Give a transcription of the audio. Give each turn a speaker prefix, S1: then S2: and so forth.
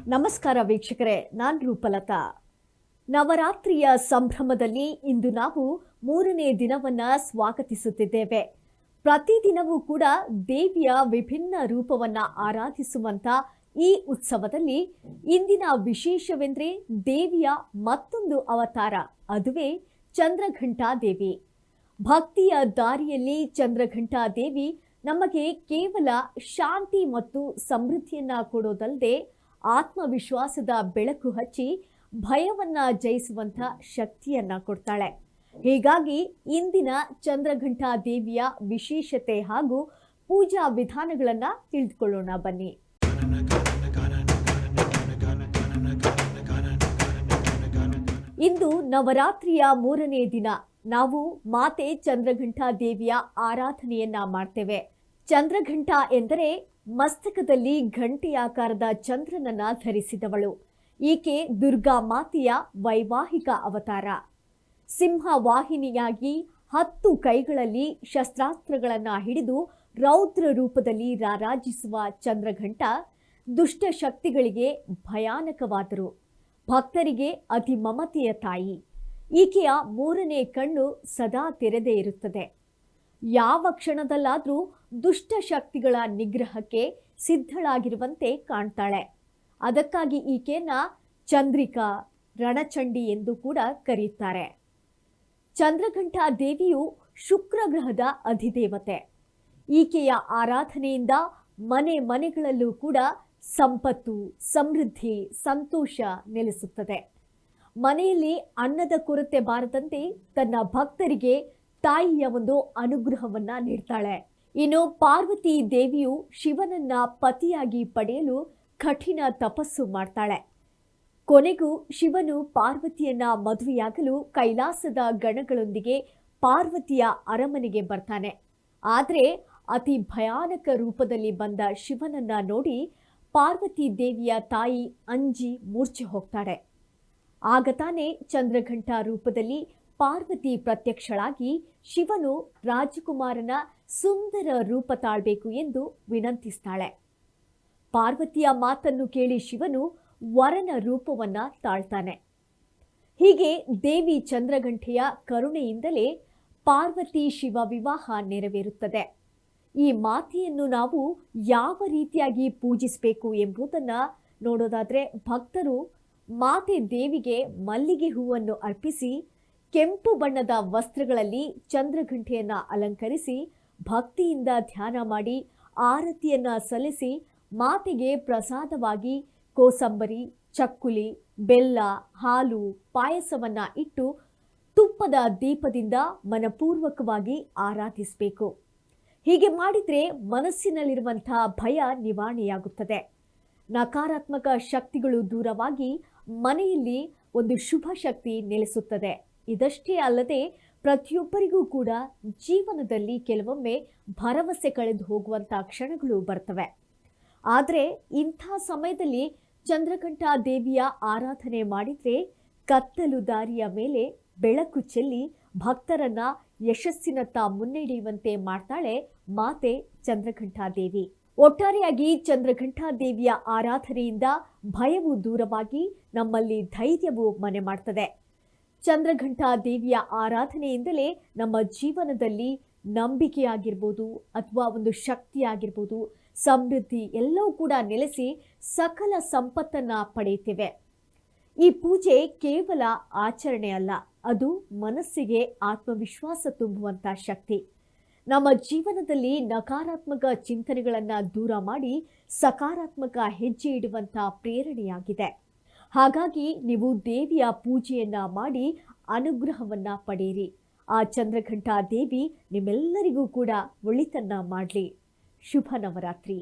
S1: ನಮಸ್ಕಾರ ವೀಕ್ಷಕರೇ, ನಾನು ರೂಪಲತಾ. ನವರಾತ್ರಿಯ ಸಂಭ್ರಮದಲ್ಲಿ ಇಂದು ನಾವು 3ನೇ ದಿನವನ್ನ ಸ್ವಾಗತಿಸುತ್ತಿದ್ದೇವೆ. ಪ್ರತಿದಿನವೂ ಕೂಡ ದೇವಿಯ ವಿಭಿನ್ನ ರೂಪವನ್ನ ಆರಾಧಿಸುವಂತ ಈ ಉತ್ಸವದಲ್ಲಿ ಇಂದಿನ ವಿಶೇಷವೆಂದರೆ ದೇವಿಯ ಮತ್ತೊಂದು ಅವತಾರ, ಅದುವೇ ಚಂದ್ರಘಂಟಾ ದೇವಿ. ಭಕ್ತಿಯ ದಾರಿಯಲ್ಲಿ ಚಂದ್ರಘಂಟಾ ದೇವಿ ನಮಗೆ ಕೇವಲ ಶಾಂತಿ ಮತ್ತು ಸಮೃದ್ಧಿಯನ್ನ ಕೊಡೋದಲ್ಲದೆ ಆತ್ಮವಿಶ್ವಾಸದ ಬೆಳಕು ಹಚ್ಚಿ ಭಯವನ್ನ ಜಯಿಸುವಂಥ ಶಕ್ತಿಯನ್ನ ಕೊಡ್ತಾಳೆ. ಹೀಗಾಗಿ ಇಂದಿನ ಚಂದ್ರಘಂಟಾ ದೇವಿಯ ವಿಶೇಷತೆ ಹಾಗೂ ಪೂಜಾ ವಿಧಾನಗಳನ್ನ ತಿಳಿದುಕೊಳ್ಳೋಣ ಬನ್ನಿ. ಇಂದು ನವರಾತ್ರಿಯ 3ನೇ ದಿನ. ನಾವು ಮಾತೆ ಚಂದ್ರಘಂಟಾ ದೇವಿಯ ಆರಾಧನೆಯನ್ನ ಮಾಡ್ತೇವೆ. ಚಂದ್ರಘಂಟಾ ಎಂದರೆ ಮಸ್ತಕದಲ್ಲಿ ಘಂಟೆಯಾಕಾರದ ಚಂದ್ರನನ್ನ ಧರಿಸಿದವಳು. ಈಕೆ ದುರ್ಗಾ ಮಾತೆಯ ವೈವಾಹಿಕ ಅವತಾರ. ಸಿಂಹವಾಹಿನಿಯಾಗಿ 10 ಕೈಗಳಲ್ಲಿ ಶಸ್ತ್ರಾಸ್ತ್ರಗಳನ್ನು ಹಿಡಿದು ರೌದ್ರ ರೂಪದಲ್ಲಿ ರಾರಾಜಿಸುವ ಚಂದ್ರಘಂಟ ದುಷ್ಟ ಶಕ್ತಿಗಳಿಗೆ ಭಯಾನಕವಾದರು. ಭಕ್ತರಿಗೆ ಅತಿ ಮಮತೆಯ ತಾಯಿ. ಈಕೆಯ 3ನೇ ಕಣ್ಣು ಸದಾ ತೆರೆದೇ ಇರುತ್ತದೆ. ಯಾವ ಕ್ಷಣದಲ್ಲಾದರೂ ದುಷ್ಟ ಶಕ್ತಿಗಳ ನಿಗ್ರಹಕ್ಕೆ ಸಿದ್ಧಳಾಗಿರುವಂತೆ ಕಾಣ್ತಾಳೆ. ಅದಕ್ಕಾಗಿ ಈಕೆಯನ್ನ ಚಂದ್ರಿಕಾ, ರಣಚಂಡಿ ಎಂದು ಕೂಡ ಕರೆಯುತ್ತಾರೆ. ಚಂದ್ರಘಂಟಾ ದೇವಿಯು ಶುಕ್ರ ಗ್ರಹದ ಅಧಿದೇವತೆ. ಈಕೆಯ ಆರಾಧನೆಯಿಂದ ಮನೆ ಮನೆಗಳಲ್ಲೂ ಕೂಡ ಸಂಪತ್ತು, ಸಮೃದ್ಧಿ, ಸಂತೋಷ ನೆಲೆಸುತ್ತದೆ. ಮನೆಯಲ್ಲಿ ಅನ್ನದ ಕೊರತೆ ಬಾರದಂತೆ ತನ್ನ ಭಕ್ತರಿಗೆ ತಾಯಿಯ ಒಂದು ಅನುಗ್ರಹವನ್ನ ನೀಡ್ತಾಳೆ. ಇನ್ನು ಪಾರ್ವತಿ ದೇವಿಯು ಶಿವನನ್ನ ಪತಿಯಾಗಿ ಪಡೆಯಲು ಕಠಿಣ ತಪಸ್ಸು ಮಾಡ್ತಾಳೆ. ಕೊನೆಗೂ ಶಿವನು ಪಾರ್ವತಿಯನ್ನ ಮದುವೆಯಾಗಲು ಕೈಲಾಸದ ಗಣಗಳೊಂದಿಗೆ ಪಾರ್ವತಿಯ ಅರಮನೆಗೆ ಬರ್ತಾನೆ. ಆದರೆ ಅತಿ ಭಯಾನಕ ರೂಪದಲ್ಲಿ ಬಂದ ಶಿವನನ್ನ ನೋಡಿ ಪಾರ್ವತಿ ದೇವಿಯ ತಾಯಿ ಅಂಜಿ ಮೂರ್ಛೆ ಹೋಗ್ತಾಳೆ. ಆಗ ತಾನೇ ಚಂದ್ರಘಂಟಾ ರೂಪದಲ್ಲಿ ಪಾರ್ವತಿ ಪ್ರತ್ಯಕ್ಷಳಾಗಿ ಶಿವನು ರಾಜಕುಮಾರನ ಸುಂದರ ರೂಪ ತಾಳ್ಬೇಕು ಎಂದು ವಿನಂತಿಸ್ತಾಳೆ. ಪಾರ್ವತಿಯ ಮಾತನ್ನು ಕೇಳಿ ಶಿವನು ವರನ ರೂಪವನ್ನ ತಾಳ್ತಾನೆ. ಹೀಗೆ ದೇವಿ ಚಂದ್ರಘಂಟೆಯ ಕರುಣೆಯಿಂದಲೇ ಪಾರ್ವತಿ ಶಿವ ವಿವಾಹ ನೆರವೇರುತ್ತದೆ. ಈ ಮಾತೆಯನ್ನು ನಾವು ಯಾವ ರೀತಿಯಾಗಿ ಪೂಜಿಸಬೇಕು ಎಂಬುದನ್ನು ನೋಡೋದಾದರೆ, ಭಕ್ತರು ಮಾತೆ ದೇವಿಗೆ ಮಲ್ಲಿಗೆ ಹೂವನ್ನು ಅರ್ಪಿಸಿ ಕೆಂಪು ಬಣ್ಣದ ವಸ್ತ್ರಗಳಲ್ಲಿ ಚಂದ್ರಘಂಟೆಯನ್ನ ಅಲಂಕರಿಸಿ ಭಕ್ತಿಯಿಂದ ಧ್ಯಾನ ಮಾಡಿ ಆರತಿಯನ್ನ ಸಲ್ಲಿಸಿ ಮಾತೆಗೆ ಪ್ರಸಾದವಾಗಿ ಕೋಸಂಬರಿ, ಚಕ್ಕುಲಿ, ಬೆಲ್ಲ, ಹಾಲು, ಪಾಯಸವನ್ನ ಇಟ್ಟು ತುಪ್ಪದ ದೀಪದಿಂದ ಮನಪೂರ್ವಕವಾಗಿ ಆರಾಧಿಸಬೇಕು. ಹೀಗೆ ಮಾಡಿದರೆ ಮನಸ್ಸಿನಲ್ಲಿರುವಂತಹ ಭಯ ನಿವಾರಣೆಯಾಗುತ್ತದೆ. ನಕಾರಾತ್ಮಕ ಶಕ್ತಿಗಳು ದೂರವಾಗಿ ಮನೆಯಲ್ಲಿ ಒಂದು ಶುಭ ಶಕ್ತಿ ನೆಲೆಸುತ್ತದೆ. ಇದಷ್ಟೇ ಅಲ್ಲದೆ ಪ್ರತಿಯೊಬ್ಬರಿಗೂ ಕೂಡ ಜೀವನದಲ್ಲಿ ಕೆಲವೊಮ್ಮೆ ಭರವಸೆ ಕಳೆದು ಹೋಗುವಂಥ ಕ್ಷಣಗಳು ಬರ್ತವೆ. ಆದರೆ ಇಂಥ ಸಮಯದಲ್ಲಿ ಚಂದ್ರಘಂಟಾ ದೇವಿಯ ಆರಾಧನೆ ಮಾಡಿದರೆ ಕತ್ತಲು ದಾರಿಯ ಮೇಲೆ ಬೆಳಕು ಚೆಲ್ಲಿ ಭಕ್ತರನ್ನ ಯಶಸ್ಸಿನತ್ತ ಮುನ್ನಡೆಯುವಂತೆ ಮಾಡ್ತಾಳೆ ಮಾತೆ ಚಂದ್ರಘಂಟಾ ದೇವಿ. ಒಟ್ಟಾರೆಯಾಗಿ ಚಂದ್ರಘಂಟಾ ದೇವಿಯ ಆರಾಧನೆಯಿಂದ ಭಯವು ದೂರವಾಗಿ ನಮ್ಮಲ್ಲಿ ಧೈರ್ಯವು ಮನೆ ಮಾಡ್ತದೆ. ಚಂದ್ರಘಂಟಾ ದೇವಿಯ ಆರಾಧನೆಯಿಂದಲೇ ನಮ್ಮ ಜೀವನದಲ್ಲಿ ನಂಬಿಕೆಯಾಗಿರ್ಬೋದು ಅಥವಾ ಒಂದು ಶಕ್ತಿಯಾಗಿರ್ಬೋದು, ಸಮೃದ್ಧಿ ಎಲ್ಲವೂ ಕೂಡ ನೆಲೆಸಿ ಸಕಲ ಸಂಪತ್ತನ್ನ ಪಡೆಯುತ್ತೇವೆ. ಈ ಪೂಜೆ ಕೇವಲ ಆಚರಣೆ ಅಲ್ಲ, ಅದು ಮನಸ್ಸಿಗೆ ಆತ್ಮವಿಶ್ವಾಸ ತುಂಬುವಂಥ ಶಕ್ತಿ. ನಮ್ಮ ಜೀವನದಲ್ಲಿ ನಕಾರಾತ್ಮಕ ಚಿಂತನೆಗಳನ್ನು ದೂರ ಮಾಡಿ ಸಕಾರಾತ್ಮಕ ಹೆಜ್ಜೆ ಇಡುವಂಥ ಪ್ರೇರಣೆಯಾಗಿದೆ. ಹಾಗಾಗಿ ನೀವು ದೇವಿಯ ಪೂಜೆಯನ್ನ ಮಾಡಿ ಅನುಗ್ರಹವನ್ನ ಪಡೆಯಿರಿ. ಆ ಚಂದ್ರಘಂಟಾ ದೇವಿ ನಿಮ್ಮೆಲ್ಲರಿಗೂ ಕೂಡ ಒಳಿತನ್ನ ಮಾಡಲಿ. ಶುಭ ನವರಾತ್ರಿ.